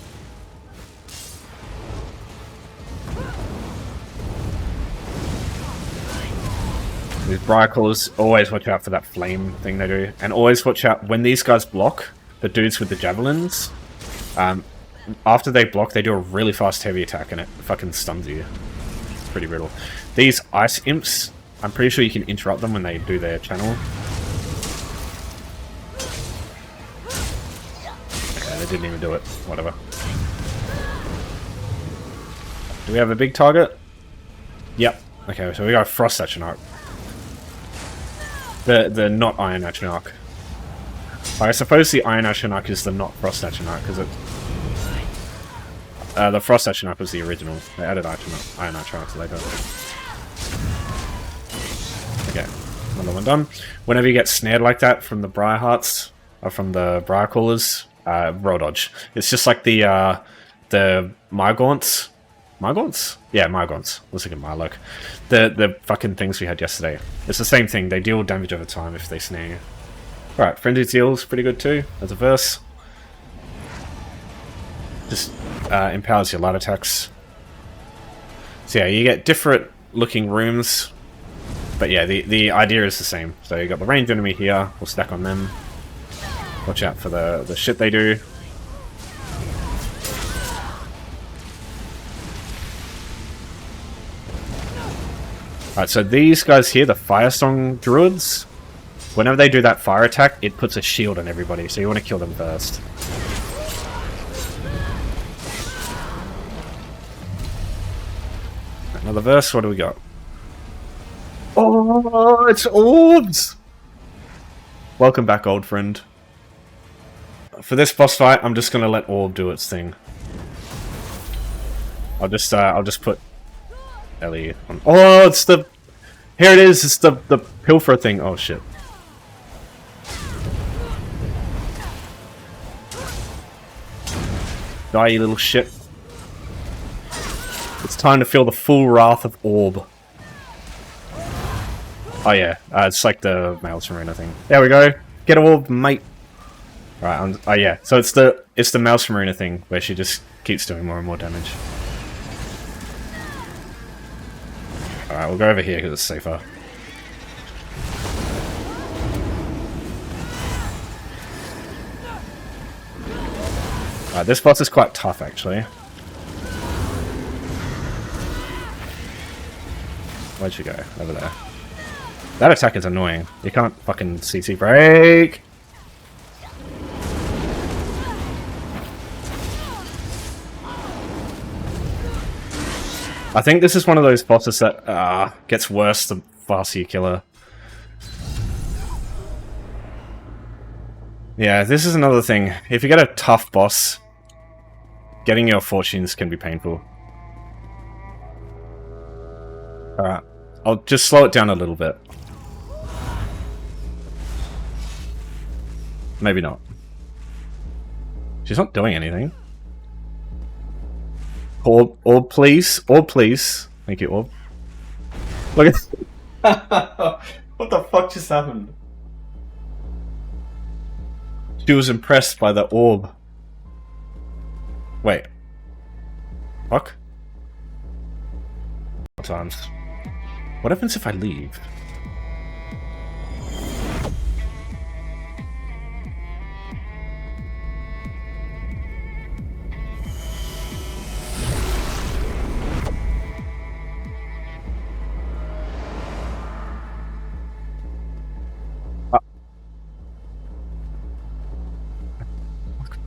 These Briar Callers, always watch out for that flame thing they do. And always watch out when these guys block, the dudes with the javelins. After they block, they do a really fast heavy attack and it fucking stuns you. It's pretty brutal. These ice imps, I'm pretty sure you can interrupt them when they do their channel. Okay, they didn't even do it. Whatever. Do we have a big target? Yep. Okay, so we got a Frost Atronach. The not Iron Atronach. I suppose the Iron Atronach is the not Frost Atronach, because it... the Frost Atronach was the original. They added Iron Atronach later. Okay, another one done. Whenever you get snared like that from the Briar Hearts, or from the Briar Callers, roll dodge. It's just like the Mygaunts. Mygaunts? Yeah, Mygaunts. Let's look at Mylok. The fucking things we had yesterday. It's the same thing. They deal damage over time if they snare you. Alright, Frenzied Zeal's pretty good too, as a verse. Just empowers your light attacks. So yeah, you get different looking rooms. But yeah, the idea is the same. So you got the ranged enemy here. We'll stack on them. Watch out for the shit they do. Alright, so these guys here, the Firesong Druids, whenever they do that fire attack, it puts a shield on everybody, so you want to kill them first. Another verse, what do we got? Oh, it's orbs! Welcome back, old friend. For this boss fight, I'm just going to let orb do its thing. I'll just put Ellie on. Oh, it's the... Here it is, it's the pilfer thing. Oh, shit. Die, you little shit. It's time to feel the full wrath of Orb. Oh, yeah. It's like the Maelstrom Arena thing. There we go. Get Orb, mate. Right, oh, yeah. So it's the Maelstrom Arena thing, where she just keeps doing more and more damage. Alright, we'll go over here because it's safer. Alright, this boss is quite tough, actually. Where'd she go? Over there. That attack is annoying. You can't fucking CC break! I think this is one of those bosses that gets worse the faster you kill her. Yeah, this is another thing. If you get a tough boss, getting your fortunes can be painful. Alright, I'll just slow it down a little bit. Maybe not. She's not doing anything. Orb, please. Orb, please. Thank you, Orb. Look at... What the fuck just happened? She was impressed by the orb. Wait. Fuck? Times. What happens if I leave?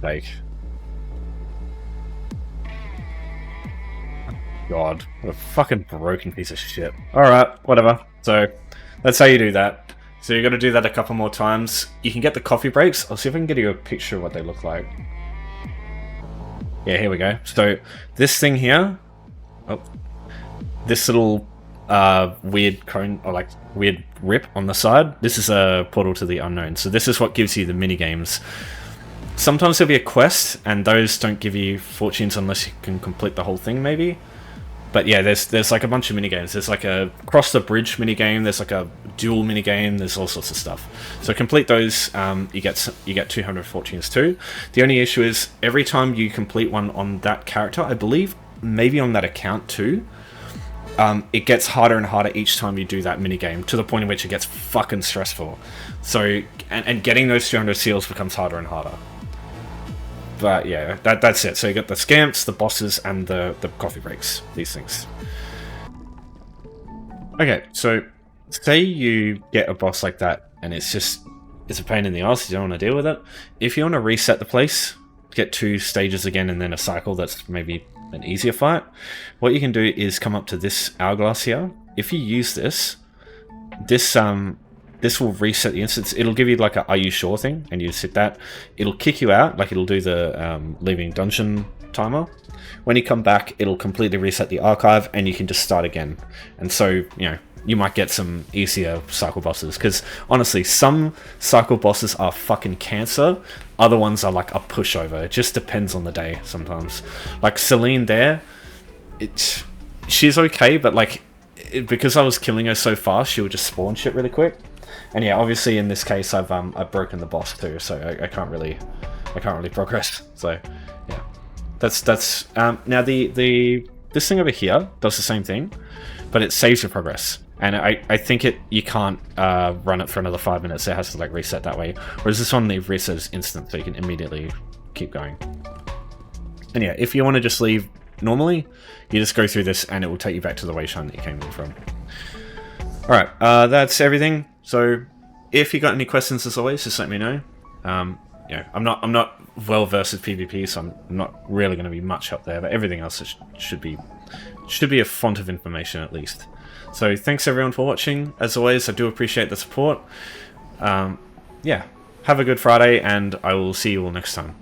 Like, God, what a fucking broken piece of shit. Alright, whatever. So, that's how you do that. So you gotta do that a couple more times. You can get the coffee breaks. I'll see if I can get you a picture of what they look like. Yeah, here we go. So, this thing here... Oh. This little weird cone, or like, weird rip on the side. This is a portal to the unknown. So this is what gives you the mini games. Sometimes there'll be a quest, and those don't give you fortunes unless you can complete the whole thing, maybe. But yeah, there's like a bunch of minigames. There's like a cross the bridge minigame. There's like a duel minigame. There's all sorts of stuff. So complete those, you get 200 fortunes too. The only issue is every time you complete one on that character, I believe maybe on that account too, it gets harder and harder each time you do that minigame, to the point in which it gets fucking stressful. So and getting those 200 seals becomes harder and harder. But yeah, that's it. So you got the scamps, the bosses, and the coffee breaks. These things. Okay, so say you get a boss like that, and it's a pain in the ass. You don't want to deal with it. If you want to reset the place, get 2 stages again, and then a cycle that's maybe an easier fight, what you can do is come up to this hourglass here. If you use this will reset the instance. It'll give you like a "Are you sure?" thing, and you just hit that. It'll kick you out, like it'll do the leaving dungeon timer. When you come back, it'll completely reset the archive, and you can just start again. And so, you might get some easier cycle bosses, because honestly, some cycle bosses are fucking cancer. Other ones are like a pushover. It just depends on the day sometimes. Like Celine there, she's okay, but like because I was killing her so fast, she would just spawn shit really quick. And yeah, obviously in this case, I've broken the boss too, so I can't really progress. So yeah, that's now this thing over here does the same thing, but it saves your progress. And I think you can't run it for another 5 minutes. It has to like reset that way. Whereas this one, it resets instant, so you can immediately keep going. And yeah, if you want to just leave normally, you just go through this, and it will take you back to the wayshrine that you came in from. All right, that's everything. So if you got any questions, as always, just let me know. I'm not well versed with PvP, so I'm not really going to be much help there. But everything else should be a font of information at least. So thanks everyone for watching. As always, I do appreciate the support. Yeah, have a good Friday, and I will see you all next time.